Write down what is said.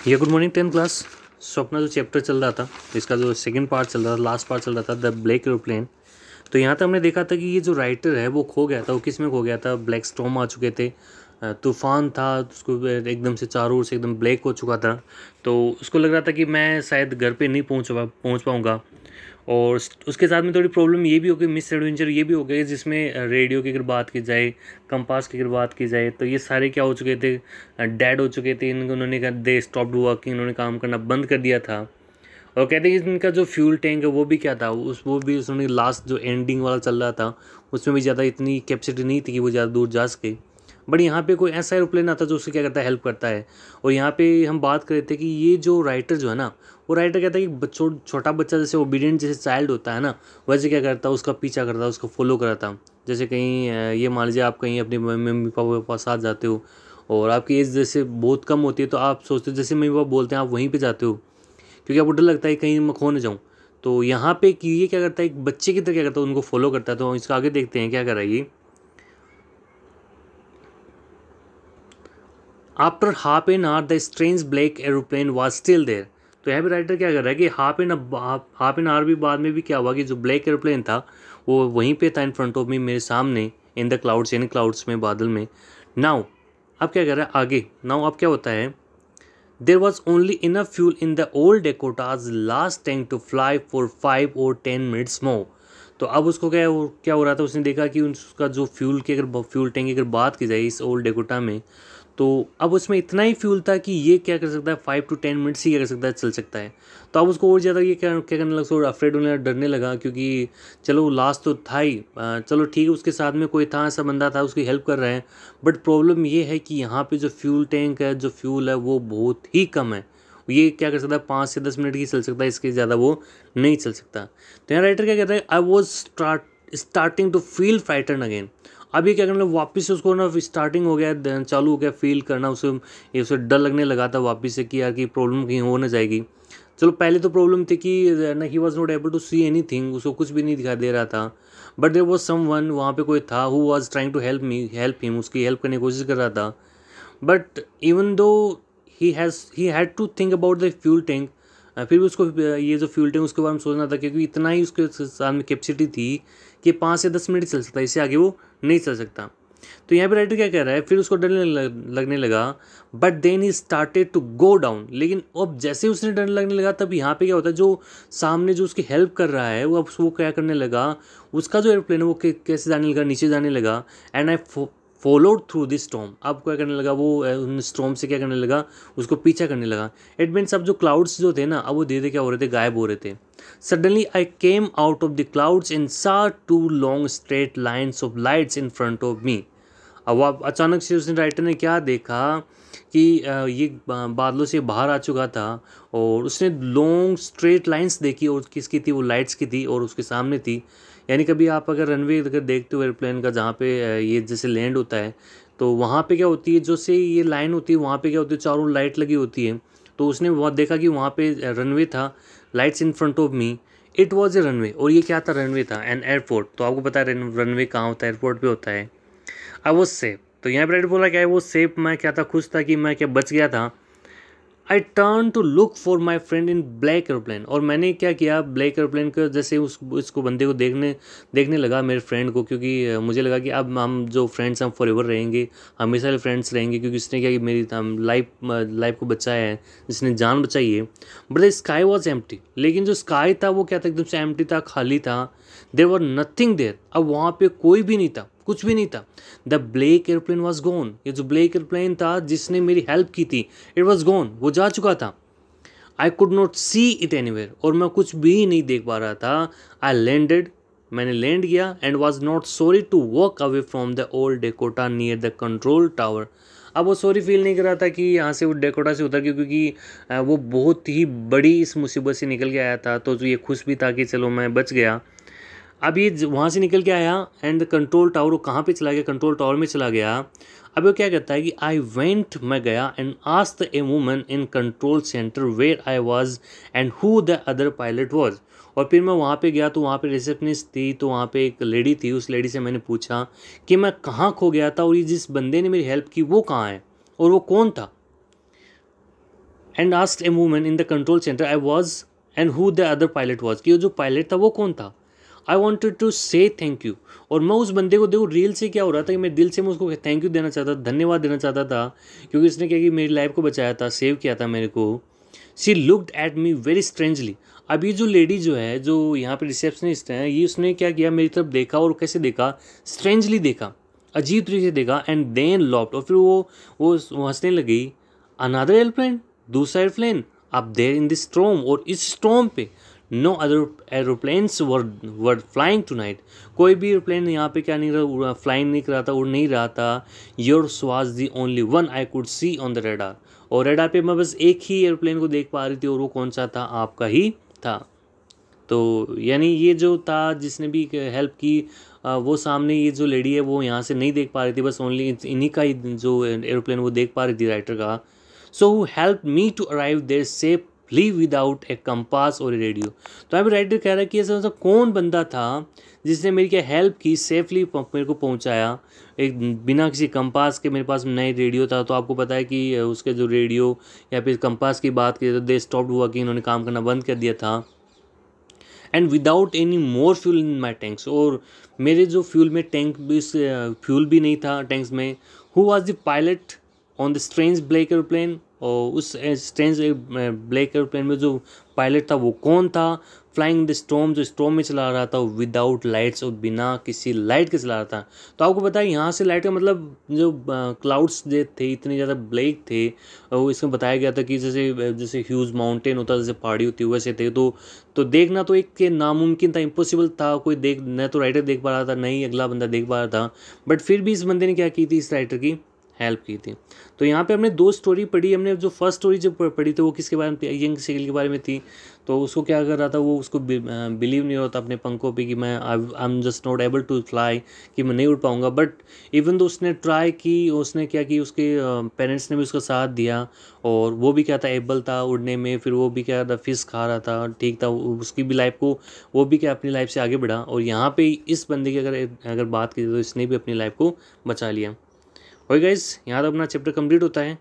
ये good morning 10th class. सो अपना जो चैप्टर चल रहा था, इसका जो सेकंड पार्ट चल रहा था, लास्ट पार्ट चल रहा था, द ब्लैक एरोप्लेन। तो यहाँ तक हमने देखा था कि ये जो राइटर है वो खो गया था। वो किस में खो गया था? ब्लैक स्टॉर्म आ चुके थे, तूफान था, उसको एकदम से चारों ओर से एकदम ब्लैक हो चुका था। तो उसको लग रहा था कि मैं शायद घर पे नहीं पहुँच पाऊँगा। और उसके साथ में थोड़ी प्रॉब्लम ये भी हो गई, मिस एडवेंचर ये भी हो गई, जिसमें रेडियो की अगर बात की जाए, कंपास की अगर बात की जाए, तो ये सारे क्या हो चुके थे? डेड हो चुके थे। उन्होंने कहा दे स्टॉप्ड वर्किंग, उन्होंने काम करना बंद कर दिया था। और कहते हैं कि इनका जो फ्यूल टैंक है वो भी क्या था, वो भी उन्होंने लास्ट जो एंडिंग वाला चल रहा था उसमें भी ज़्यादा इतनी कैपेसिटी नहीं थी कि वो ज़्यादा दूर जा सके। बट यहाँ पे कोई ऐसा एरोप्लेन आता है जो उससे क्या करता है, हेल्प करता है। और यहाँ पे हम बात कर रहे थे कि ये जो राइटर जो है ना, वो राइटर कहता है कि छोटा बच्चा जैसे ओबीडियंट जैसे चाइल्ड होता है ना, वैसे क्या करता है, उसका पीछा करता है, उसको फॉलो कराता। जैसे कहीं ये मान लीजिए आप कहीं अपने मम्मी पापा के पास साथ जाते हो और आपकी एज जैसे बहुत कम होती है, तो आप सोचते हो जैसे मम्मी पापा बोलते हैं आप वहीं पर जाते हो, क्योंकि आपको डर लगता है कहीं मैं खो न जाऊँ। तो यहाँ पे कि ये क्या करता है, एक बच्चे की तरह क्या करता है, उनको फॉलो करता है। तो इसका आगे देखते हैं क्या कर रहा है ये। After half an hour the strange black aeroplane was still there. तो यहाँ पे राइटर क्या कर रहा है कि हाफ एन आवर भी बाद में भी क्या हुआ कि जो ब्लैक एरोप्लेन था वो वहीं पे था, इन फ्रंट ऑफ मी, मेरे सामने, इन द क्लाउड्स, यानी क्लाउड्स में, बादल में। नाउ अब क्या कर रहा है आगे, नाउ अब क्या होता है, there was only enough fuel in the old Dakotas last tank to fly for 5 or 10 minutes more. तो अब उसको क्या हो रहा था, उसने देखा कि उसका जो फ्यूल टैंक की अगर बात की जाए इस ओल्ड डेकोटा में, तो अब उसमें इतना ही फ्यूल था कि ये क्या कर सकता है, 5 to 10 मिनट्स ही क्या कर सकता है, चल सकता है। तो अब उसको और ज़्यादा ये क्या करने लगा, थोड़ा अफ्रेड होने लगा, डरने लगा, क्योंकि चलो लास्ट तो था ही, चलो ठीक है, उसके साथ में कोई था, ऐसा बंदा था, उसकी हेल्प कर रहे हैं। बट प्रॉब्लम ये है कि यहाँ पे जो फ्यूल टैंक है, जो फ्यूल है, वो बहुत ही कम है। ये क्या कर सकता है, 5 से 10 मिनट ही चल सकता है, इसके ज़्यादा वो नहीं चल सकता। तो यहाँ राइटर क्या कहता है, I was starting to feel frightened again. अब ये क्या करना, वापस से उसको ना स्टार्टिंग हो गया, चालू हो गया फील करना, उसे डर लगने लगा था वापस से कि यार की प्रॉब्लम कहीं हो ना जाएगी। चलो पहले तो प्रॉब्लम थी कि ना he was not able to see anything, उसको कुछ भी नहीं दिखाई दे रहा था। बट देयर वॉज समवन, वहाँ पे कोई था, who was trying to help him, उसकी हेल्प करने की कोशिश कर रहा था। But even though he had to think about the fuel tank, फिर भी उसको ये जो फ्यूल टैंक उसके बारे में सोचना था, क्योंकि इतना ही उसके साथ में कैपेसिटी थी कि 5 से 10 मिनट चल सकता है, इससे आगे वो नहीं चल सकता। तो यहाँ पे राइटर क्या कह रहा है, फिर उसको डर लगने लगा। But then he started to go down. लेकिन अब जैसे उसने डर लगने लगा, तब यहाँ पे क्या होता है, जो सामने जो उसकी हेल्प कर रहा है, वो क्या करने लगा, उसका जो एयरप्लेन है वो कैसे जाने लगा, नीचे जाने लगा। And I followed through this storm. अब क्या करने लगा वो, उन स्टॉर्म से क्या करने लगा, उसको पीछा करने लगा। इट मीन्स अब जो क्लाउड्स जो थे ना, अब वो धीरे धीरे क्या हो रहे थे, गायब हो रहे थे। Suddenly I came out of the clouds and सा 2 long straight lines of lights in front of me. अब अचानक से उसने राइटर ने क्या देखा कि ये बादलों से बाहर आ चुका था, और उसने लॉन्ग स्ट्रेट लाइंस देखी, और किसकी थी, वो लाइट्स की थी, और उसके सामने थी। यानी कभी आप अगर रनवे अगर देखते हो एयरप्लेन का, जहाँ पे ये जैसे लैंड होता है, तो वहाँ पे क्या होती है, जो से ये लाइन होती है, वहाँ पे क्या होती है, चारों लाइट लगी होती है। तो उसने वहाँ देखा कि वहाँ पे रनवे था, lights in front of me, it was a runway. और ये क्या था, रनवे था, एन एयरपोर्ट। तो आपको पता है रनवे कहाँ होता है, एयरपोर्ट पे होता है। I was safe. तो यहाँ पर बोला क्या है, वो सेफ, मैं क्या था, खुश था कि मैं क्या बच गया था। I turn to look for my friend in black aeroplane. और मैंने क्या किया, ब्लैक एरोप्लेन को जैसे उसको बंदे को देखने लगा, मेरे फ्रेंड को, क्योंकि मुझे लगा कि अब हम जो फ्रेंड्स हम फॉर एवर रहेंगे, हमेशा फ्रेंड्स रहेंगे, क्योंकि उसने क्या कि मेरी लाइफ को बचाया है, जिसने जान बचाई है। But the sky was empty. लेकिन जो स्काई था वो क्या था, एकदम से एम्प्टी था, खाली था। There were nothing there. अब वहाँ पे कोई भी नहीं था, कुछ भी नहीं था। The black airplane was gone. ये जो ब्लैक एयरप्लेन था जिसने मेरी हेल्प की थी, इट वॉज गॉन, वो जा चुका था। I could not see it anywhere. और मैं कुछ भी नहीं देख पा रहा था। आई लैंडेड, मैंने लैंड किया, and was not sorry to walk away from the old Dakota near the control tower. अब वो सॉरी फील नहीं कर रहा था कि यहाँ से वो डेकोटा से उतर गया, क्योंकि वो बहुत ही बड़ी इस मुसीबत से निकल के आया था। तो ये खुश भी था कि चलो मैं बच गया। अब ये वहाँ से निकल के आया, एंड कंट्रोल टावर, वो कहाँ पे चला गया, कंट्रोल टावर में चला गया। अब वो क्या कहता है कि आई वेंट, मैं गया, and asked a woman in control centre where I was and who the other pilot was. और फिर मैं वहाँ पे गया, तो वहाँ पे रिसेप्शनिस्ट थी, तो वहाँ पे एक लेडी थी, उस लेडी से मैंने पूछा कि मैं कहाँ खो गया था, और ये जिस बंदे ने मेरी हेल्प की वो कहाँ है, और वो कौन था। And asked A woman in the control centre I was and who the other pilot was, कि जो पायलट था वो कौन था। आई वॉन्टेड टू से थैंक यू, और मैं उस बंदे को देखो रियल से क्या हो रहा था कि मैं दिल से मैं उसको थैंक यू देना चाहता था, धन्यवाद देना चाहता था, क्योंकि उसने क्या कि मेरी लाइफ को बचाया था, सेव किया था मेरे को। She looked at me very strangely. अब ये जो लेडी जो है, जो यहाँ पे रिसेप्शनिस्ट है, ये उसने क्या किया, मेरी तरफ देखा, और कैसे देखा, स्ट्रेंजली देखा, अजीब तरीके से देखा, एंड देन लॉफ्ट, और फिर वो हंसने लगी। अनदर एयरप्लेन, दूसरा एयरप्लेन, अब देर इन दिस स्टॉर्म, और इस स्टॉर्म पे no other aeroplanes were flying tonight, कोई भी एरोप्लेन यहाँ पे क्या नहीं रहा, फ्लाइंग नहीं कर रहा था, उड़ नहीं रहा था। Yours was the only one I could see on the radar, और रेडार पे मैं बस एक ही एरोप्लेन को देख पा रही थी, और वो कौन सा था, आपका ही था। तो यानी ये जो था जिसने भी हेल्प की, वो सामने ये जो लेडी है वो यहाँ से नहीं देख पा रही थी, बस ओनली इन्हीं का ही जो एरोप्लेन वो देख पा रही थी, राइटर का। So who help me to arrive there safely without a compass और ए रेडियो। तो अभी राइटर कह रहा है कि ऐसा मतलब कौन बंदा था जिसने मेरी क्या हेल्प की, सेफली मेरे को पहुंचाया, एक बिना किसी कंपास के। मेरे पास नई रेडियो था, तो आपको पता है कि उसके जो रेडियो या फिर कंपास की बात की तो दे स्टॉप्ड हुआ कि इन्होंने काम करना बंद कर दिया था। And without any more fuel in my tanks, और मेरे जो फ्यूल में टैंक भी फ्यूल भी नहीं था टैंक्स में। Who was the pilot on the strange black aeroplane, और उस स्ट्रेंज ब्लैक एरोप्लेन में जो पायलट था वो कौन था। फ्लाइंग द स्टॉर्म, जो स्टॉर्म में चला रहा था विदाउट लाइट्स, और बिना किसी लाइट के चला रहा था। तो आपको पता है यहाँ से लाइट का मतलब जो क्लाउड्स जो थे इतने ज़्यादा ब्लैक थे, वो इसमें बताया गया था कि जैसे जैसे ह्यूज माउंटेन होता, जैसे पहाड़ी होती है वैसे थे। तो देखना तो एक के नामुमकिन था, इम्पॉसिबल था, कोई देख न तो राइटर देख पा रहा था, नहीं अगला बंदा देख पा रहा था। बट फिर भी इस बंदे ने क्या की थी, इस राइटर की हेल्प की थी। तो यहाँ पे हमने दो स्टोरी पढ़ी। हमने जो फर्स्ट स्टोरी जब पढ़ी थी वो किसके बारे में थी, यंग सेगल के बारे में थी। तो उसको क्या कर रहा था, वो उसको बिलीव नहीं होता अपने पंखों पे कि मैं I am just not able to fly, कि मैं नहीं उड़ पाऊंगा। बट इवन तो उसने ट्राई की, उसने क्या की, उसके पेरेंट्स ने भी उसका साथ दिया, और वो भी क्या था, एबल था उड़ने में। फिर वो भी क्या था, फिश खा रहा था, ठीक था, उसकी भी लाइफ को, वो भी क्या अपनी लाइफ से आगे बढ़ा। और यहाँ पे इस बंदे की अगर बात की तो इसने भी अपनी लाइफ को बचा लिया। ओके गाइस, यहाँ तो अपना चैप्टर कंप्लीट होता है।